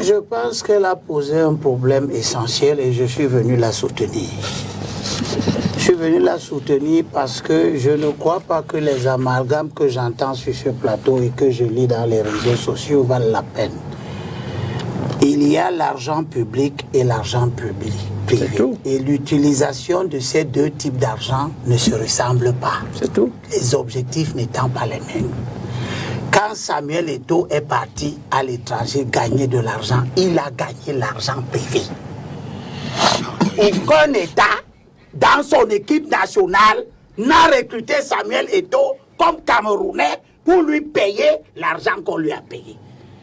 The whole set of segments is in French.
Je pense qu'elle a posé un problème essentiel et je suis venu la soutenir. Je suis venu la soutenir parce que je ne crois pas que les amalgames que j'entends sur ce plateau et que je lis dans les réseaux sociaux valent la peine. Il y a l'argent public et l'argent public privé. Et l'utilisation de ces deux types d'argent ne se ressemblent pas. C'est tout. Les objectifs n'étant pas les mêmes. Quand Samuel Eto'o est parti à l'étranger gagner de l'argent, il a gagné l'argent privé. Aucun État, dans son équipe nationale, n'a recruté Samuel Eto'o comme Camerounais pour lui payer l'argent qu'on lui a payé.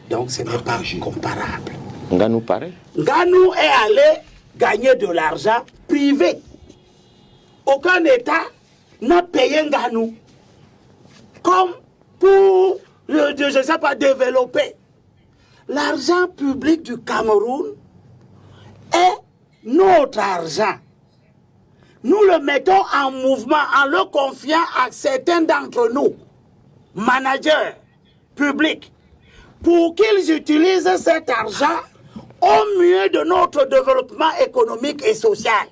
Donc ce n'est pas comparable. Nganou pareil. Nganou est allé gagner de l'argent privé. Aucun État n'a payé Nganou comme pour, je ne sais pas, développer. L'argent public du Cameroun est notre argent. Nous le mettons en mouvement en le confiant à certains d'entre nous, managers publics, pour qu'ils utilisent cet argent au mieux de notre développement économique et social.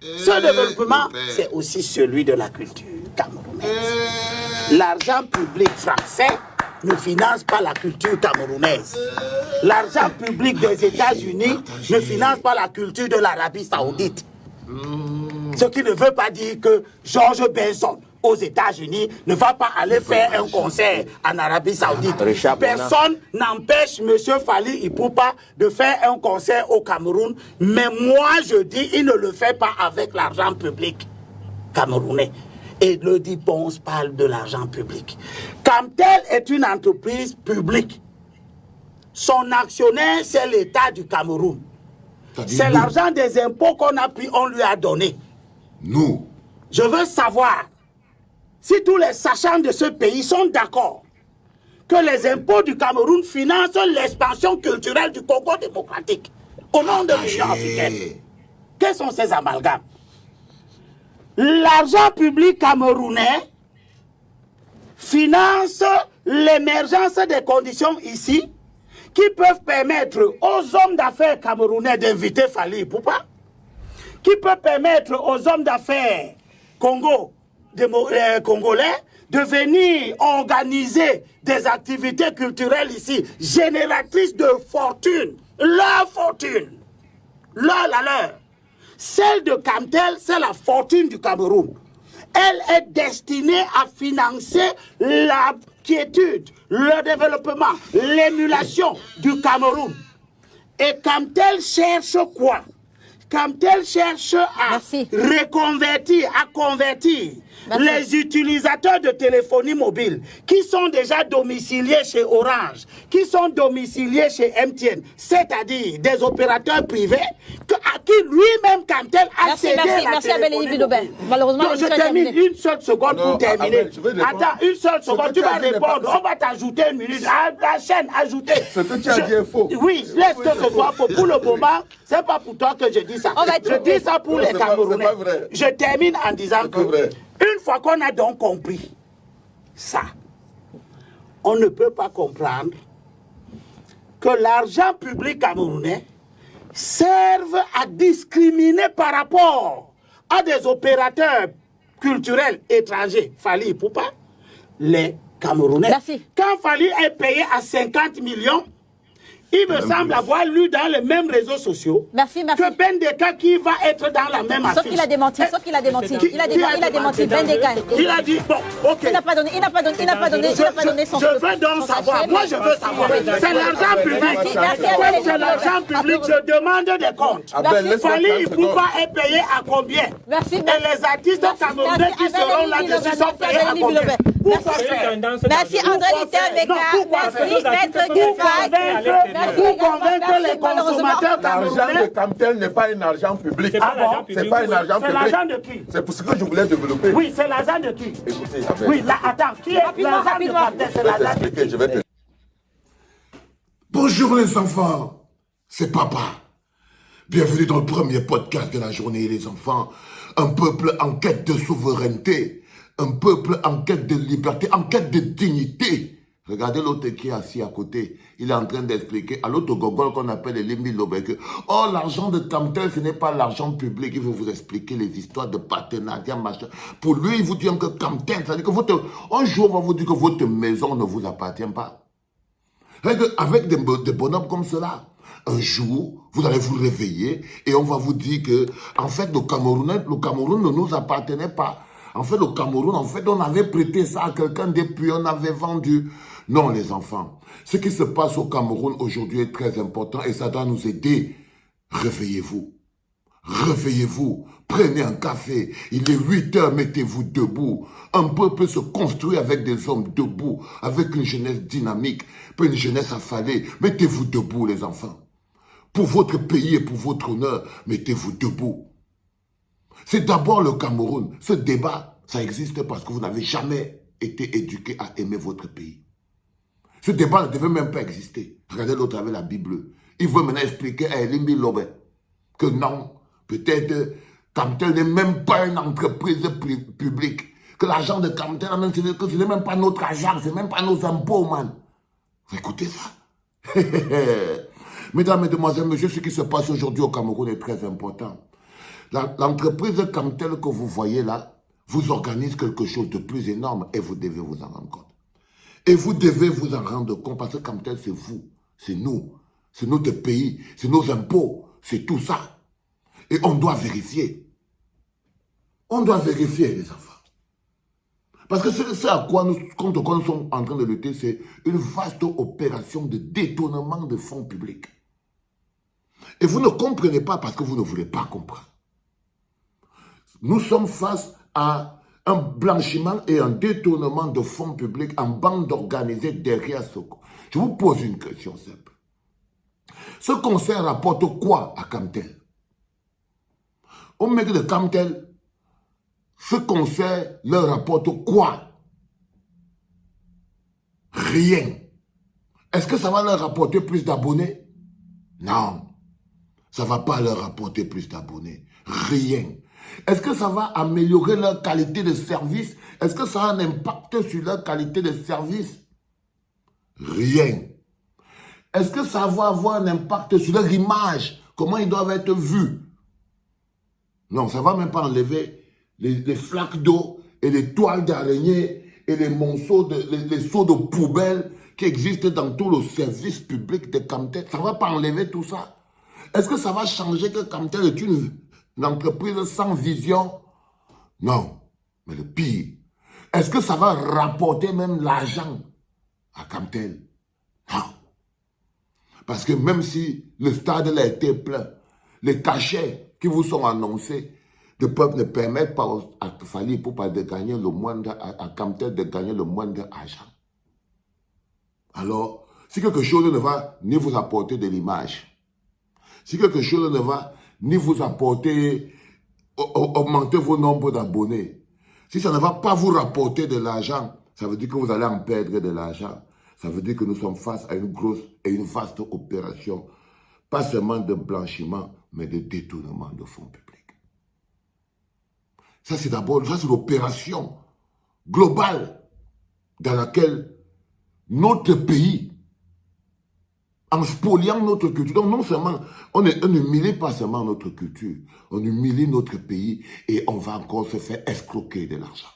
Ce développement, c'est aussi celui de la culture camerounaise. L'argent public français ne finance pas la culture camerounaise. L'argent public des États-Unis ne finance pas la culture de l'Arabie Saoudite. Ce qui ne veut pas dire que George Benson aux États-Unis ne va pas aller faire un concert en Arabie Saoudite. Personne n'empêche M. Fally Ipupa de faire un concert au Cameroun, mais moi je dis il ne le fait pas avec l'argent public camerounais. Et le dit Ponce parle de l'argent public. Camtel est une entreprise publique. Son actionnaire, c'est l'État du Cameroun. C'est l'argent des impôts qu'on a pris, on lui a donné. Nous. Je veux savoir si tous les sachants de ce pays sont d'accord que les impôts du Cameroun financent l'expansion culturelle du Congo démocratique au nom de l'Union africaine. Quels sont ces amalgames? L'argent public camerounais finance l'émergence des conditions ici qui peuvent permettre aux hommes d'affaires camerounais d'inviter Fally Ipupa, qui peut permettre aux hommes d'affaires congolais de venir organiser des activités culturelles ici, génératrices de fortune, leur fortune, la leur. Celle de Camtel, c'est la fortune du Cameroun. Elle est destinée à financer la quiétude, le développement, l'émulation du Cameroun. Et Camtel cherche quoi? Camtel cherche à reconvertir, à convertir les utilisateurs de téléphonie mobile qui sont déjà domiciliés chez Orange, qui sont domiciliés chez MTN, c'est-à-dire des opérateurs privés à qui lui-même Camtel a cédé la téléphonie mobile. Malheureusement, je termine une seule seconde pour terminer. Attends, une seule seconde, tu vas répondre. On va t'ajouter une minute. La chaîne, ajouter. Ce que tu as dit est faux. Oui, laisse que ce soit faux. Pour le moment, c'est pas pour toi que je dis ça. Je dis ça pour les Camerounais. Je termine en disant que une fois qu'on a donc compris ça, on ne peut pas comprendre que l'argent public camerounais serve à discriminer par rapport à des opérateurs culturels étrangers. Fally Ipupa, les Camerounais. Merci. Quand Fally est payé à 50 millions, il me semble avoir lu dans les mêmes réseaux sociaux que Ben Deka qui va être dans la même affiche. Sauf qu'il a démenti, Il a démenti, Ben Deka. Il a dit, bon, ok. Il n'a pas donné son... Je veux donc savoir, moi je veux savoir. C'est l'argent public. Comme c'est l'argent public, je demande des comptes. Fally Ipupa est payé à combien? Merci. Et les artistes camerounais qui seront là-dessus sont payés à combien? Pourquoi faire? Merci André Littér. Merci Maître Guéfag. Pour convaincre les consommateurs camerounais. L'argent de Camtel n'est pas un argent public. C'est pas un argent public. C'est l'argent de qui? C'est pour ce que je voulais développer. Oui, c'est l'argent de qui? Écoutez, oui, là, attends, qui est l'argent de Camtel? C'est l'argent de qui? Je vais te... Bonjour les enfants, c'est papa. Bienvenue dans le premier podcast de la journée les enfants. Un peuple en quête de souveraineté, un peuple en quête de liberté, en quête de dignité. Regardez l'autre qui est assis à côté. Il est en train d'expliquer à l'autre gogol qu'on appelle les Limbi Lobé que oh, l'argent de Camtel, ce n'est pas l'argent public. Il veut vous expliquer les histoires de partenariat, machin. Pour lui, il vous dit que Camtel, c'est-à-dire que un jour, on va vous dire que votre maison ne vous appartient pas. Avec des bonhommes comme cela, un jour, vous allez vous réveiller et on va vous dire que, en fait, le Cameroun ne nous appartenait pas. En fait, le Cameroun, on avait prêté ça à quelqu'un depuis, on avait vendu. Non, les enfants, ce qui se passe au Cameroun aujourd'hui est très important et ça doit nous aider. Réveillez-vous. Réveillez-vous. Prenez un café. Il est 8 heures, mettez-vous debout. Un peuple se construit avec des hommes debout, avec une jeunesse dynamique, pas une jeunesse affalée. Mettez-vous debout, les enfants. Pour votre pays et pour votre honneur, mettez-vous debout. C'est d'abord le Cameroun. Ce débat, ça existe parce que vous n'avez jamais été éduqué à aimer votre pays. Ce débat ne devait même pas exister. Regardez l'autre avec la Bible. Il veut maintenant expliquer à Elimbi Lobé que non, peut-être Camtel n'est même pas une entreprise publique. Que l'argent de Camtel, que ce n'est même pas notre argent, ce n'est même pas nos impôts, man. Vous écoutez ça? Mesdames, Mesdemoiselles, Messieurs, ce qui se passe aujourd'hui au Cameroun est très important. L'entreprise Camtel que vous voyez là, vous organise quelque chose de plus énorme et vous devez vous en rendre compte. Et vous devez vous en rendre compte parce que Camtel, c'est vous, c'est nous, c'est notre pays, c'est nos impôts, c'est tout ça. Et on doit vérifier. On doit vérifier, les enfants. Parce que c'est à quoi contre quoi nous sommes en train de lutter, c'est une vaste opération de détournement de fonds publics. Et vous ne comprenez pas parce que vous ne voulez pas comprendre. Nous sommes face à un blanchiment et un détournement de fonds publics en bande organisée derrière ce coup. Je vous pose une question simple. Ce concert rapporte quoi à Camtel? Au mec de Camtel, ce concert leur rapporte quoi? Rien. Est-ce que ça va leur rapporter plus d'abonnés? Non. Ça ne va pas leur rapporter plus d'abonnés. Rien. Est-ce que ça va améliorer leur qualité de service? Est-ce que ça a un impact sur leur qualité de service? Rien. Est-ce que ça va avoir un impact sur leur image? Comment ils doivent être vus? Non, ça ne va même pas enlever les flaques d'eau et les toiles d'araignée et les monceaux, les seaux de poubelle qui existent dans tout le service public de Camtel. Ça ne va pas enlever tout ça. Est-ce que ça va changer que Camtel est une entreprise sans vision? Non. Mais le pire, est-ce que ça va rapporter même l'argent à Camtel? Non. Parce que même si le stade a été plein, les cachets qui vous sont annoncés ne permettent pas à Fali Poupa de gagner le moindre, à Camtel de gagner le moindre argent. Alors, si quelque chose ne va ni vous apporter de l'image, si quelque chose ne va ni vous apporter, augmenter vos nombres d'abonnés, si ça ne va pas vous rapporter de l'argent, ça veut dire que vous allez en perdre de l'argent. Ça veut dire que nous sommes face à une grosse et une vaste opération, pas seulement de blanchiment, mais de détournement de fonds publics. Ça, c'est d'abord, ça c'est l'opération globale dans laquelle notre pays, en spoliant notre culture, donc non seulement, on n'humilie pas seulement notre culture, on humilie notre pays et on va encore se faire escroquer de l'argent.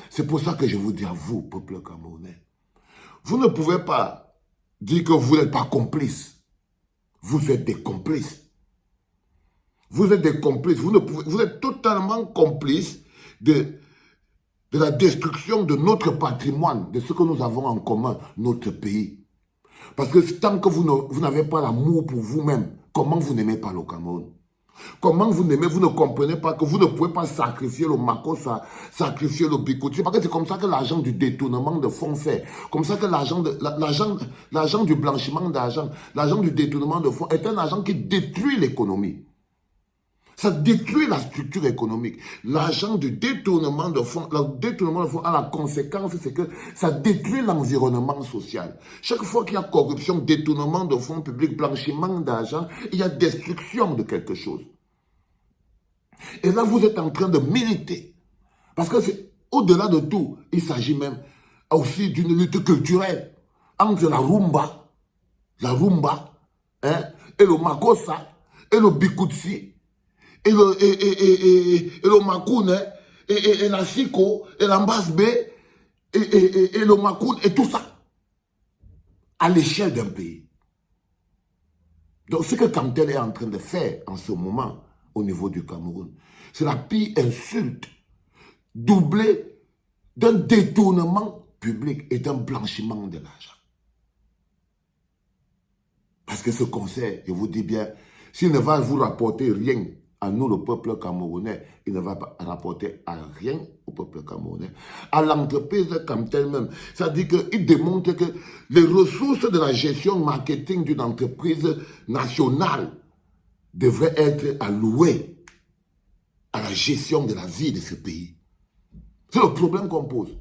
C'est pour ça que je vous dis à vous, peuple camerounais, vous ne pouvez pas dire que vous n'êtes pas complices. Vous êtes des complices. Vous êtes des complices. Vous êtes totalement complices de la destruction de notre patrimoine, de ce que nous avons en commun, notre pays. Parce que tant que vous n'avez pas l'amour pour vous-même, comment vous n'aimez pas le Cameroun? Comment vous n'aimez, vous ne comprenez pas que vous ne pouvez pas sacrifier le Makossa, sacrifier le Bikoti. Parce que c'est comme ça que l'argent du détournement de fonds fait. Comme ça que l'argent du blanchiment d'argent, l'argent du détournement de fonds est un argent qui détruit l'économie. Ça détruit la structure économique. L'argent du détournement de fonds, le détournement de fonds a la conséquence, c'est que ça détruit l'environnement social. Chaque fois qu'il y a corruption, détournement de fonds publics, blanchiment d'argent, il y a destruction de quelque chose. Et là, vous êtes en train de militer. Parce que c'est au-delà de tout, il s'agit même aussi d'une lutte culturelle entre la rumba, hein, et le makossa, et le bikutsi, et le makoun, hein, et la siko, et l'ambasbe, et le makoun, et tout ça, à l'échelle d'un pays. Donc ce que Kamtel est en train de faire en ce moment au niveau du Cameroun, c'est la pire insulte doublée d'un détournement public et d'un blanchiment de l'argent. Parce que ce conseil, je vous dis bien, s'il ne va vous rapporter rien à nous, le peuple camerounais, il ne va pas rapporter à rien au peuple camerounais, à l'entreprise comme telle-même. C'est-à-dire qu'il démontre que les ressources de la gestion marketing d'une entreprise nationale devraient être allouées à la gestion de la vie de ce pays. C'est le problème qu'on pose.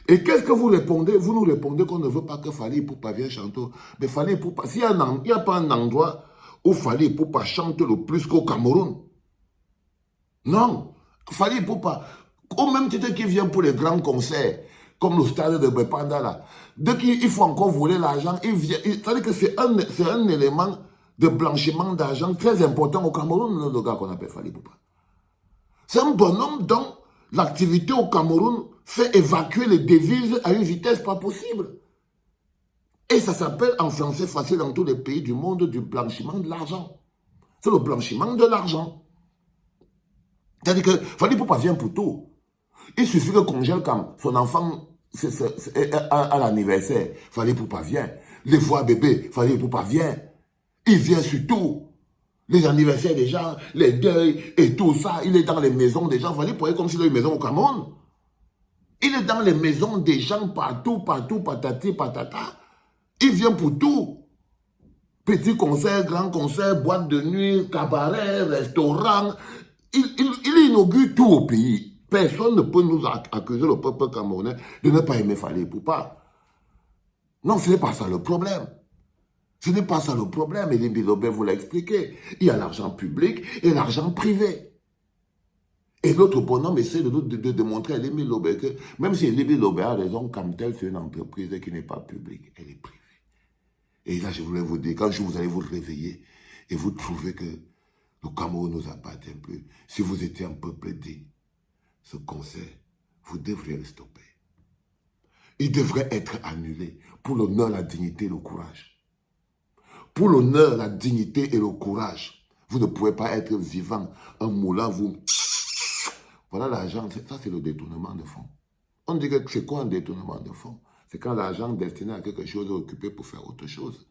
Et qu'est-ce que vous répondez? Vous nous répondez qu'on ne veut pas que Fally Ipupa vienne chanter. Mais Fally Ipupa, s'il n'y a pas un endroit où Fally Ipupa chante le plus qu'au Cameroun. Non. Fally Ipupa, au même titre qu'il vient pour les grands concerts, comme le stade de Bepanda là, dès qu'il faut encore voler l'argent, il vient. C'est-à-dire que c'est un élément de blanchiment d'argent très important au Cameroun, le gars qu'on appelle Fally Ipupa. C'est un bonhomme dont l'activité au Cameroun fait évacuer les devises à une vitesse pas possible. Et ça s'appelle en français facile dans tous les pays du monde du blanchiment de l'argent. C'est le blanchiment de l'argent. C'est-à-dire que Fally Ipupa vient pour tout. Il suffit que congèle quand son enfant à l'anniversaire, Fally Ipupa vient. Les voix bébés, Fally Ipupa vient. Il vient sur tout. Les anniversaires des gens, les deuils et tout ça. Il est dans les maisons des gens. Fally Ipupa comme s'il avait une maison au Cameroun. Il est dans les maisons des gens partout, patati, patata. Il vient pour tout. Petit concert, grand concert, boîte de nuit, cabaret, restaurant. Il inaugure tout au pays. Personne ne peut nous accuser, le peuple camerounais, de ne pas aimer Fally Ipupa. Non, ce n'est pas ça le problème. Ce n'est pas ça le problème. Elie Bilobé vous l'a expliqué. Il y a l'argent public et l'argent privé. Et l'autre bonhomme essaie de démontrer à Elie Bilobé que même si Elie Bilobé a raison, Kamtel, c'est une entreprise qui n'est pas publique, elle est privée. Et là, je voulais vous dire, quand vous allez vous réveiller et vous trouvez que le Cameroun ne nous appartient plus, si vous étiez un peuple digne, ce conseil, vous devriez le stopper. Il devrait être annulé pour l'honneur, la dignité et le courage. Pour l'honneur, la dignité et le courage. Vous ne pouvez pas être vivant, un moulin, vous... Voilà l'argent, ça c'est le détournement de fonds. On dit que c'est quoi un détournement de fonds? C'est quand l'argent destiné à quelque chose est occupé pour faire autre chose.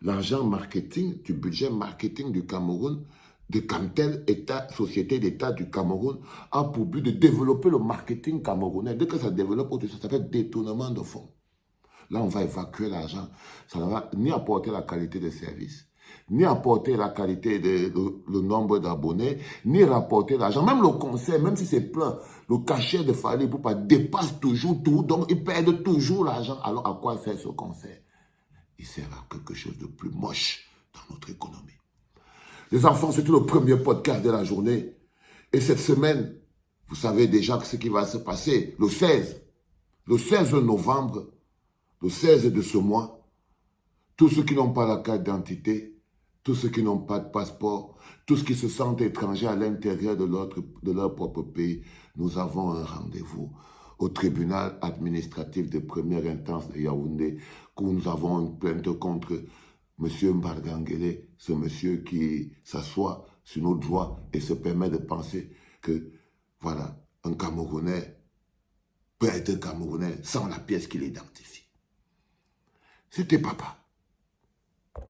L'argent marketing, du budget marketing du Cameroun, de Kamtel, État, Société d'État du Cameroun, a pour but de développer le marketing camerounais. Dès que ça développe, ça s'appelle détournement de fonds. Là, on va évacuer l'argent. Ça ne va ni apporter la qualité de service, ni apporter la qualité le nombre d'abonnés, ni rapporter l'argent. Même le conseil, même si c'est plein, le cachet de Fally Ipupa dépasse toujours tout, donc ils perdent toujours l'argent. Alors à quoi sert ce conseil? Il sert à quelque chose de plus moche dans notre économie. Les enfants, c'était le premier podcast de la journée. Et cette semaine, vous savez déjà ce qui va se passer. Le 16 novembre, le 16 de ce mois, tous ceux qui n'ont pas la carte d'identité, tous ceux qui n'ont pas de passeport, tous ceux qui se sentent étrangers à l'intérieur de leur propre pays, nous avons un rendez-vous au tribunal administratif de première instance de Yaoundé, où nous avons une plainte contre M. Mbargangele, ce monsieur qui s'assoit sur nos droits et se permet de penser que, voilà, un Camerounais peut être Camerounais sans la pièce qui l'identifie. C'était papa.